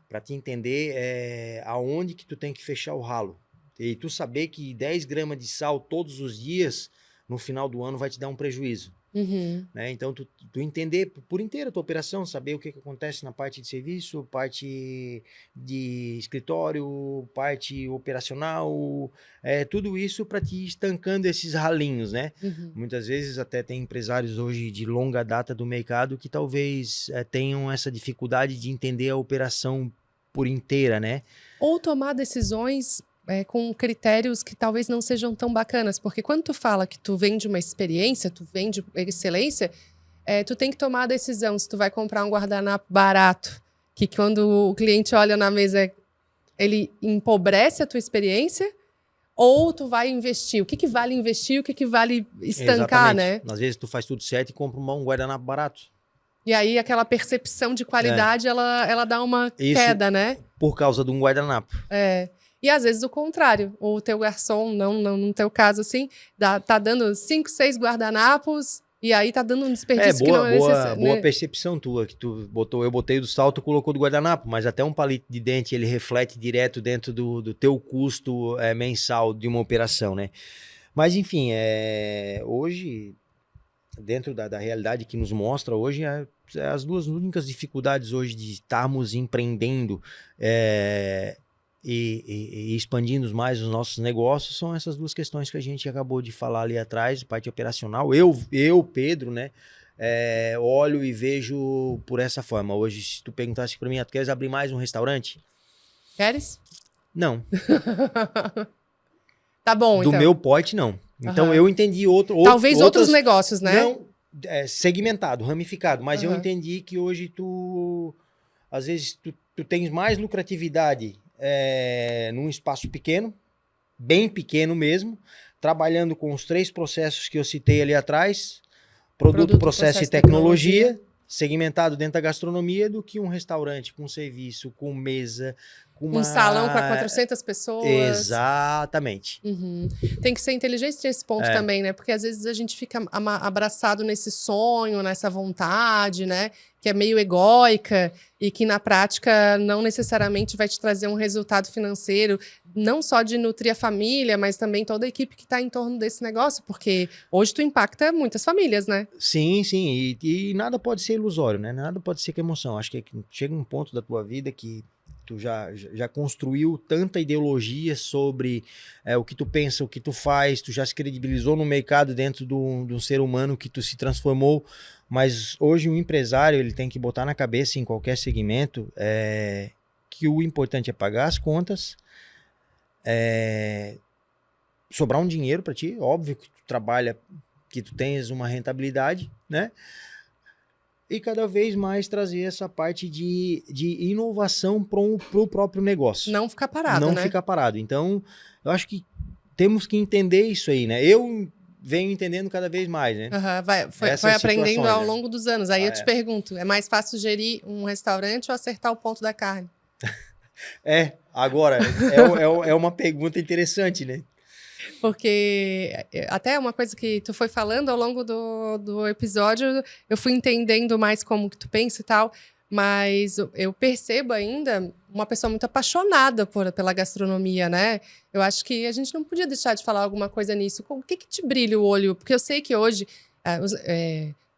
Para te entender aonde que tu tem que fechar o ralo. E tu saber que 10 gramas de sal todos os dias, no final do ano, vai te dar um prejuízo. Né? Então, tu entender por inteiro a tua operação, saber o que acontece na parte de serviço, parte de escritório, parte operacional, tudo isso para te ir estancando esses ralinhos, né? Muitas vezes até tem empresários hoje de longa data do mercado que talvez tenham essa dificuldade de entender a operação por inteira, né? Ou tomar decisões com critérios que talvez não sejam tão bacanas. Porque quando tu fala que tu vende uma experiência, tu vende excelência, tu tem que tomar a decisão se tu vai comprar um guardanapo barato, que quando o cliente olha na mesa, ele empobrece a tua experiência, ou tu vai investir. O que vale investir, o que vale estancar, Exatamente. né? Às vezes tu faz tudo certo e compra um guardanapo barato. E aí aquela percepção de qualidade, ela dá uma queda, né? Por causa de um guardanapo. E às vezes o contrário. O teu garçom, não no teu caso assim, tá dando 5, 6 guardanapos e aí tá dando um desperdício que não é necessário. Boa percepção tua, que tu botou. Eu botei do salto, colocou do guardanapo, mas até um palito de dente, ele reflete direto dentro do teu custo mensal de uma operação, né? Mas enfim, hoje, dentro da realidade que nos mostra hoje, as duas únicas dificuldades hoje de estarmos empreendendo e expandindo mais os nossos negócios são essas duas questões que a gente acabou de falar ali atrás, parte operacional. Eu Pedro, né, olho e vejo por essa forma. Hoje, se tu perguntasse para mim, tu queres abrir mais um restaurante? Queres? Não. Tá bom, então. Do meu porte, não. Então, eu entendi talvez outros negócios, né? Não, segmentado, ramificado. Mas eu entendi que hoje às vezes, tu tens mais lucratividade num espaço pequeno, bem pequeno mesmo, trabalhando com os 3 processos que eu citei ali atrás, produto, processo e tecnologia, segmentado dentro da gastronomia, do que um restaurante com serviço, com mesa, com um salão para 400 pessoas. Exatamente. Tem que ser inteligente nesse ponto também, né? Porque às vezes a gente fica abraçado nesse sonho, nessa vontade, né? Que é meio egóica e que na prática não necessariamente vai te trazer um resultado financeiro, não só de nutrir a família, mas também toda a equipe que está em torno desse negócio, porque hoje tu impacta muitas famílias, né? Sim. E nada pode ser ilusório, né? Nada pode ser com emoção. Acho que chega um ponto da tua vida que tu já construiu tanta ideologia sobre o que tu pensa, o que tu faz, tu já se credibilizou no mercado dentro de um ser humano que tu se transformou, mas hoje um empresário ele tem que botar na cabeça em qualquer segmento que o importante é pagar as contas, sobrar um dinheiro para ti, óbvio que tu trabalha, que tu tens uma rentabilidade, né? E cada vez mais trazer essa parte de inovação para o próprio negócio. Não ficar parado, né? Não ficar parado. Então, eu acho que temos que entender isso aí, né? Eu venho entendendo cada vez mais, né? Foi aprendendo ao longo dos anos. Aí eu te pergunto, é mais fácil gerir um restaurante ou acertar o ponto da carne? Agora, é uma pergunta interessante, né? Porque até uma coisa que tu foi falando ao longo do episódio, eu fui entendendo mais como que tu pensa e tal, mas eu percebo ainda uma pessoa muito apaixonada pela gastronomia, né? Eu acho que a gente não podia deixar de falar alguma coisa nisso. O que te brilha o olho? Porque eu sei que hoje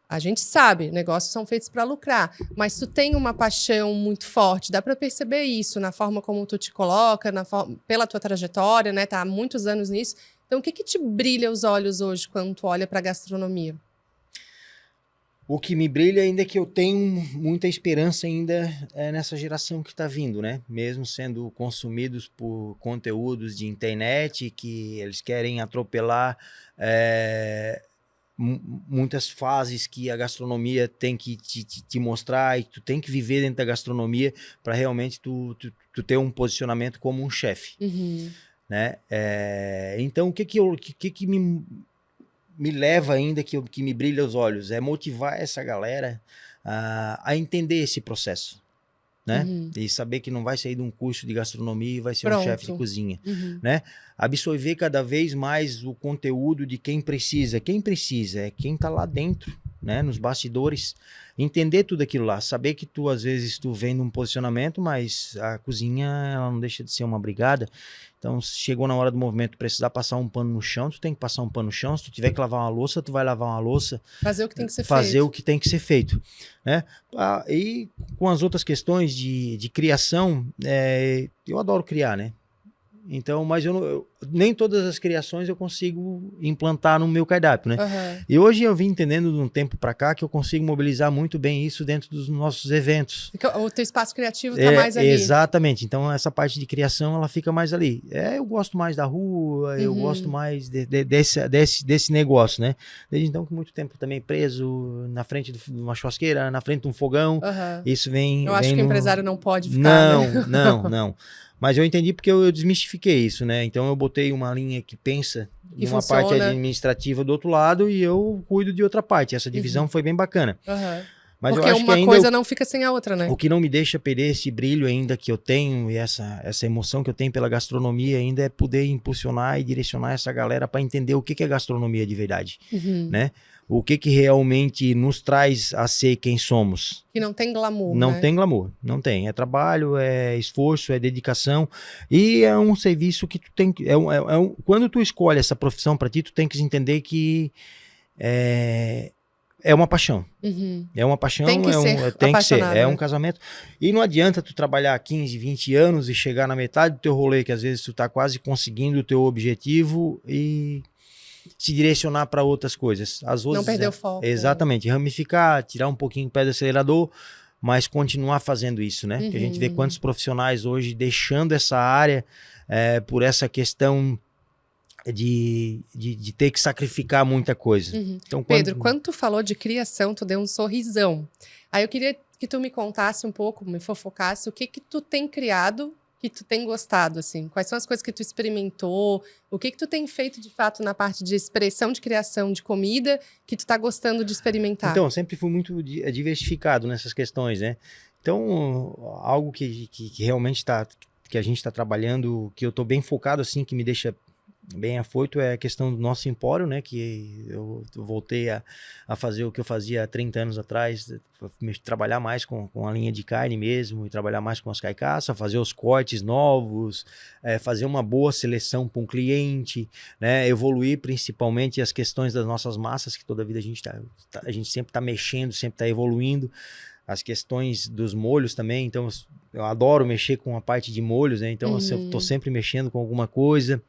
a gente sabe, negócios são feitos para lucrar, mas tu tem uma paixão muito forte, dá para perceber isso na forma como tu te coloca, pela tua trajetória, né? Tá há muitos anos nisso. Então, o que te brilha os olhos hoje quando tu olha para a gastronomia? O que me brilha ainda é que eu tenho muita esperança ainda nessa geração que está vindo, né? Mesmo sendo consumidos por conteúdos de internet que eles querem atropelar muitas fases que a gastronomia tem que te mostrar, e tu tem que viver dentro da gastronomia para realmente tu ter um posicionamento como um chefe, né? Então o que me leva ainda, que me brilha os olhos, é motivar essa galera a entender esse processo, né? E saber que não vai sair de um curso de gastronomia e vai ser um chefe de cozinha, né? Absorver cada vez mais o conteúdo de quem precisa. Quem precisa é quem tá lá dentro, né? Nos bastidores. Entender tudo aquilo lá. Saber que tu, às vezes, tu vem num posicionamento, mas a cozinha, ela não deixa de ser uma brigada. Então, se chegou na hora do movimento, precisar passar um pano no chão, tu tem que passar um pano no chão. Se tu tiver que lavar uma louça, tu vai lavar uma louça. Fazer o que tem que ser feito. Fazer o que tem que ser feito, né? E com as outras questões de criação, eu adoro criar, né? Então, mas nem todas as criações eu consigo implantar no meu cardápio, né? Uhum. E hoje eu vim entendendo de um tempo para cá que eu consigo mobilizar muito bem isso dentro dos nossos eventos. O teu espaço criativo tá mais ali. Exatamente. Então, essa parte de criação, ela fica mais ali. Eu gosto mais da rua, eu gosto mais desse negócio, né? Desde então, com muito tempo também preso na frente de uma churrasqueira, na frente de um fogão. Isso vem... Eu acho que o empresário não pode ficar, Não. Mas eu entendi porque eu desmistifiquei isso, né? Então eu botei uma linha que pensa em uma parte administrativa do outro lado e eu cuido de outra parte. Essa divisão foi bem bacana. Mas porque eu acho uma coisa não fica sem a outra, né? O que não me deixa perder esse brilho ainda que eu tenho e essa emoção que eu tenho pela gastronomia ainda é poder impulsionar e direcionar essa galera para entender o que é gastronomia de verdade, né? O que realmente nos traz a ser quem somos. Que não tem glamour, Não tem glamour, não tem. É trabalho, é esforço, é dedicação e é um serviço que tu tem que... quando tu escolhe essa profissão para ti, tu tem que entender que é uma paixão. É uma paixão, tem que ser, é um casamento. E não adianta tu trabalhar 15, 20 anos e chegar na metade do teu rolê, que às vezes tu tá quase conseguindo o teu objetivo e se direcionar para outras coisas. Não perder o foco. Exatamente. Ramificar, tirar um pouquinho o pé do acelerador, mas continuar fazendo isso, né? Que a gente vê quantos profissionais hoje deixando essa área por essa questão de ter que sacrificar muita coisa. Então, Pedro, quando tu falou de criação, tu deu um sorrisão. Aí eu queria que tu me contasse um pouco, me fofocasse, o que tu tem criado, que tu tem gostado, assim? Quais são as coisas que tu experimentou? O que tu tem feito, de fato, na parte de expressão, de criação de comida, que tu tá gostando de experimentar? Então, eu sempre fui muito diversificado nessas questões, né? Então, algo que realmente que a gente está trabalhando, que eu tô bem focado, assim, que me deixa bem afoito é a questão do nosso empório, né? Que eu voltei a fazer o que eu fazia há 30 anos atrás, trabalhar mais com a linha de carne mesmo, e trabalhar mais com as carcaças, fazer os cortes novos, fazer uma boa seleção para um cliente, né? Evoluir principalmente as questões das nossas massas, que toda vida a gente sempre está mexendo, sempre está evoluindo. As questões dos molhos também, então eu adoro mexer com a parte de molhos, né? Então eu estou sempre mexendo com alguma coisa.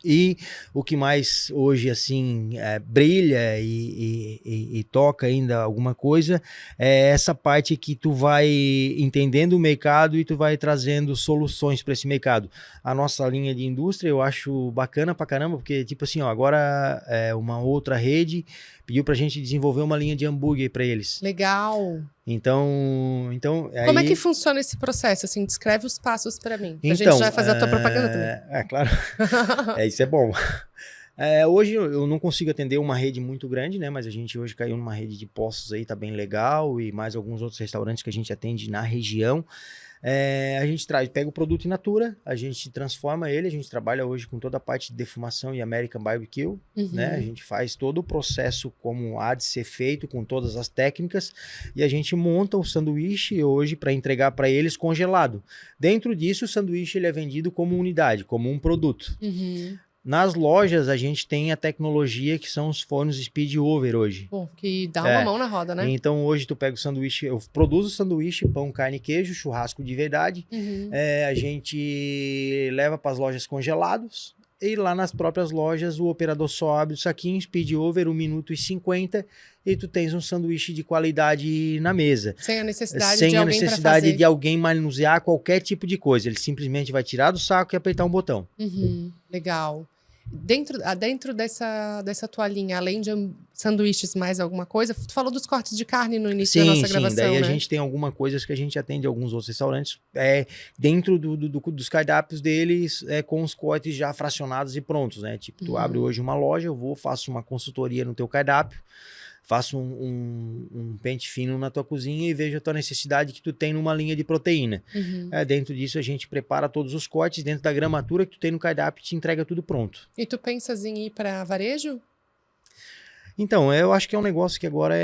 E o que mais hoje assim brilha e toca ainda alguma coisa é essa parte que tu vai entendendo o mercado e tu vai trazendo soluções para esse mercado. A nossa linha de indústria eu acho bacana pra caramba, porque tipo assim, ó, agora uma outra rede pediu pra gente desenvolver uma linha de hambúrguer para eles. Legal! Então como é que funciona esse processo? Assim, descreve os passos para mim. A gente já vai fazer a tua propaganda também. Claro. Isso é bom. Hoje eu não consigo atender uma rede muito grande, né? Mas a gente hoje caiu numa rede de postos aí, tá bem legal, e mais alguns outros restaurantes que a gente atende na região. A gente pega o produto in natura, a gente transforma ele, a gente trabalha hoje com toda a parte de defumação e American Barbecue, né? A gente faz todo o processo como há de ser feito, com todas as técnicas, e a gente monta o sanduíche hoje para entregar para eles congelado. Dentro disso, o sanduíche ele é vendido como unidade, como um produto. Nas lojas, a gente tem a tecnologia que são os fornos speed over hoje. Pô, que dá uma mão na roda, né? Então, hoje tu pega o sanduíche, eu produzo o sanduíche, pão, carne e queijo, churrasco de verdade. A gente leva para as lojas congelados e lá nas próprias lojas o operador só abre o saquinho, speed over, 1 minuto e 50 e tu tens um sanduíche de qualidade na mesa. Sem a necessidade de alguém manusear qualquer tipo de coisa. Ele simplesmente vai tirar do saco e apertar um botão. Legal. Dentro dessa tua linha, além de sanduíches, mais alguma coisa? Tu falou dos cortes de carne no início da nossa gravação, daí né? a gente tem algumas coisas que a gente atende alguns outros restaurantes dentro dos cardápios deles, com os cortes já fracionados e prontos, né? Tipo, tu abre hoje uma loja, faço uma consultoria no teu cardápio, faço um pente fino na tua cozinha e vejo a tua necessidade que tu tem numa linha de proteína. Dentro disso, a gente prepara todos os cortes dentro da gramatura que tu tem no cardápio e te entrega tudo pronto. E tu pensas em ir para varejo? Então, eu acho que é um negócio que agora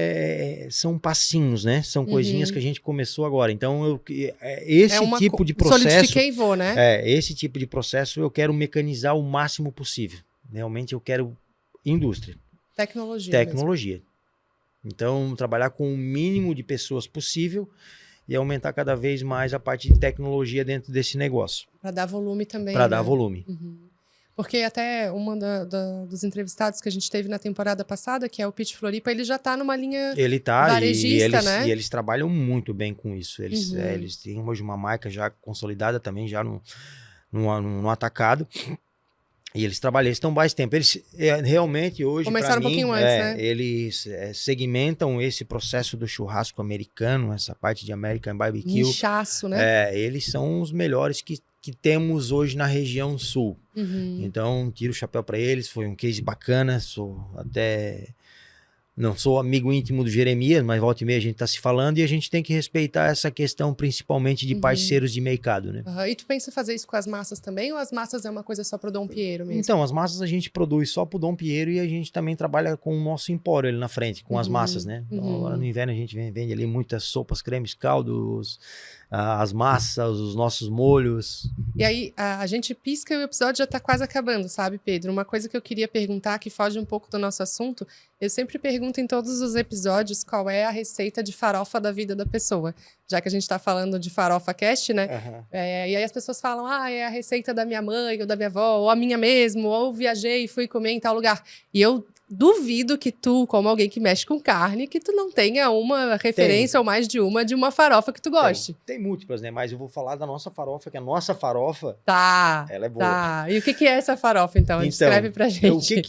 são passinhos, né? São coisinhas que a gente começou agora. Então, tipo de processo... Solidifiquei e vou, né? Esse tipo de processo eu quero mecanizar o máximo possível. Realmente eu quero indústria. Tecnologia. Então, trabalhar com o mínimo de pessoas possível e aumentar cada vez mais a parte de tecnologia dentro desse negócio. Para dar volume também. Para dar volume. Porque até uma dos entrevistados que a gente teve na temporada passada, que é o Pitch Floripa, ele já está numa linha varejista, né? E eles trabalham muito bem com isso. Eles têm hoje uma marca já consolidada também, já no atacado. E eles estão mais tempo. Eles realmente hoje, começaram um pouquinho antes, né? Eles segmentam esse processo do churrasco americano, essa parte de American Barbecue. Nichaço, né? Eles são os melhores que temos hoje na região sul. Então, tiro o chapéu para eles. Foi um case bacana. Não sou amigo íntimo do Jeremias, mas volta e meia a gente tá se falando e a gente tem que respeitar essa questão principalmente de parceiros de mercado, né? E tu pensa em fazer isso com as massas também ou as massas é uma coisa só pro Dom Piero mesmo? Então, as massas a gente produz só pro Dom Piero e a gente também trabalha com o nosso empório ali na frente, com as massas, né? Então, agora no inverno a gente vende ali muitas sopas, cremes, caldos, as massas, os nossos molhos. E aí, a gente pisca e o episódio já tá quase acabando, sabe, Pedro? Uma coisa que eu queria perguntar, que foge um pouco do nosso assunto, eu sempre pergunto em todos os episódios qual é a receita de farofa da vida da pessoa. Já que a gente tá falando de farofa cast, né? E aí as pessoas falam, é a receita da minha mãe, ou da minha avó, ou a minha mesmo, ou viajei e fui comer em tal lugar. E eu duvido que tu, como alguém que mexe com carne, que tu não tenha uma referência ou mais de uma farofa que tu goste. Tem múltiplas, né? Mas eu vou falar da nossa farofa, que a nossa farofa, ela é boa. Tá. E o que é essa farofa, então? Descreve pra gente.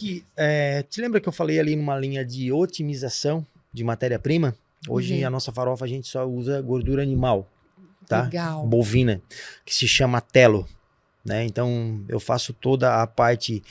Te lembra que eu falei ali numa linha de otimização de matéria-prima? Hoje a nossa farofa a gente só usa gordura animal, tá? Legal. Bovina, que se chama telo, né? Então eu faço toda a parte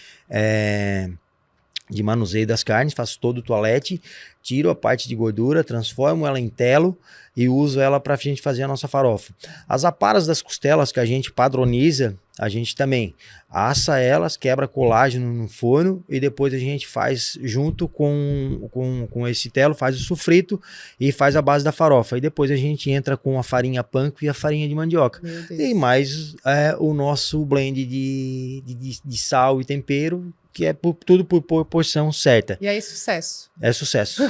de manuseio das carnes, faço todo o toalete, tiro a parte de gordura, transformo ela em telo e uso ela para a gente fazer a nossa farofa. As aparas das costelas que a gente padroniza, a gente também assa elas, quebra colágeno no forno e depois a gente faz junto com esse telo, faz o sufrito e faz a base da farofa. E depois a gente entra com a farinha panko e a farinha de mandioca. E mais o nosso blend de sal e tempero, que é tudo por porção certa. E aí, sucesso. É sucesso.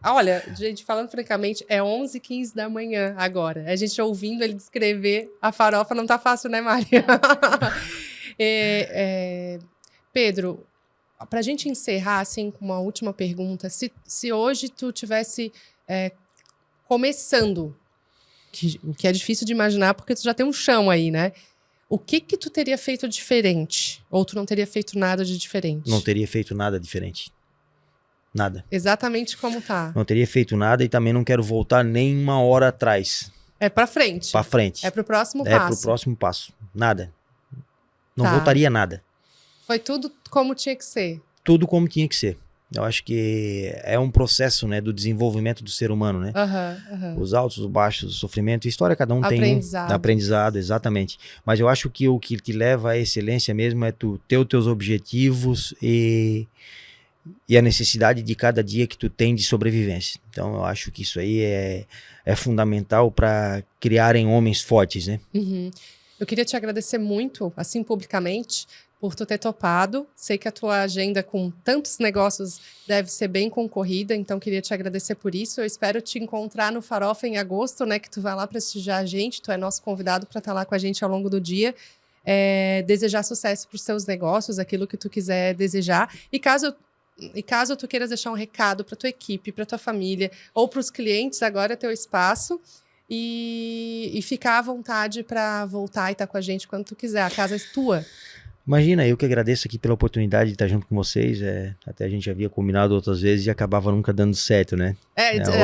Olha, gente, falando francamente, é 11h15 da manhã agora. A gente ouvindo ele descrever a farofa não tá fácil, né, Maria? Pedro, pra gente encerrar, assim, com uma última pergunta, se hoje tu tivesse começando, que é difícil de imaginar, porque tu já tem um chão aí, né? O que tu teria feito diferente? Ou tu não teria feito nada de diferente? Não teria feito nada diferente. Nada. Exatamente como tá. Não teria feito nada e também não quero voltar nem uma hora atrás. É pra frente. Pra frente. É pro próximo passo. É pro próximo passo. Nada. Não voltaria nada. Foi tudo como tinha que ser. Tudo como tinha que ser. Eu acho que é um processo, né, do desenvolvimento do ser humano, né? Os altos, os baixos, o sofrimento, a história cada um tem um aprendizado, exatamente. Mas eu acho que o que te leva à excelência mesmo é tu ter os teus objetivos e a necessidade de cada dia que tu tem de sobrevivência. Então eu acho que isso aí é fundamental para criarem homens fortes, né? Eu queria te agradecer muito, assim publicamente, por tu ter topado. Sei que a tua agenda com tantos negócios deve ser bem concorrida, então queria te agradecer por isso. Eu espero te encontrar no Farofa em agosto, né? Que tu vai lá prestigiar a gente, tu é nosso convidado para estar lá com a gente ao longo do dia. Desejar sucesso para os teus negócios, aquilo que tu quiser desejar. E caso tu queiras deixar um recado para tua equipe, para tua família ou para os clientes, agora é teu espaço. E ficar à vontade para voltar e estar com a gente quando tu quiser. A casa é tua. Imagina, eu que agradeço aqui pela oportunidade de estar junto com vocês. Até a gente havia combinado outras vezes e acabava nunca dando certo, né?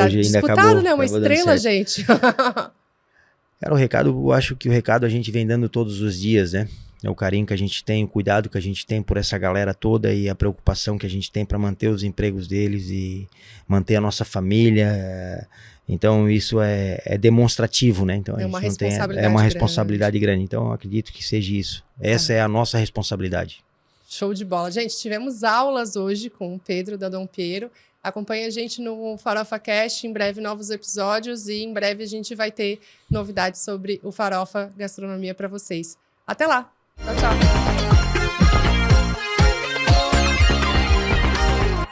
Hoje ainda acabou, né? Uma estrela, gente. Cara, o recado, eu acho que o recado a gente vem dando todos os dias, né? É o carinho que a gente tem, o cuidado que a gente tem por essa galera toda e a preocupação que a gente tem para manter os empregos deles e manter a nossa família. Então isso é demonstrativo, né? Então é uma responsabilidade grande. Então eu acredito que seja isso. Essa é a nossa responsabilidade. Show de bola. Gente, tivemos aulas hoje com o Pedro da Dom Piero. Acompanhe a gente no Farofa Cast, em breve novos episódios e em breve a gente vai ter novidades sobre o Farofa Gastronomia para vocês. Até lá. Tchau, tchau.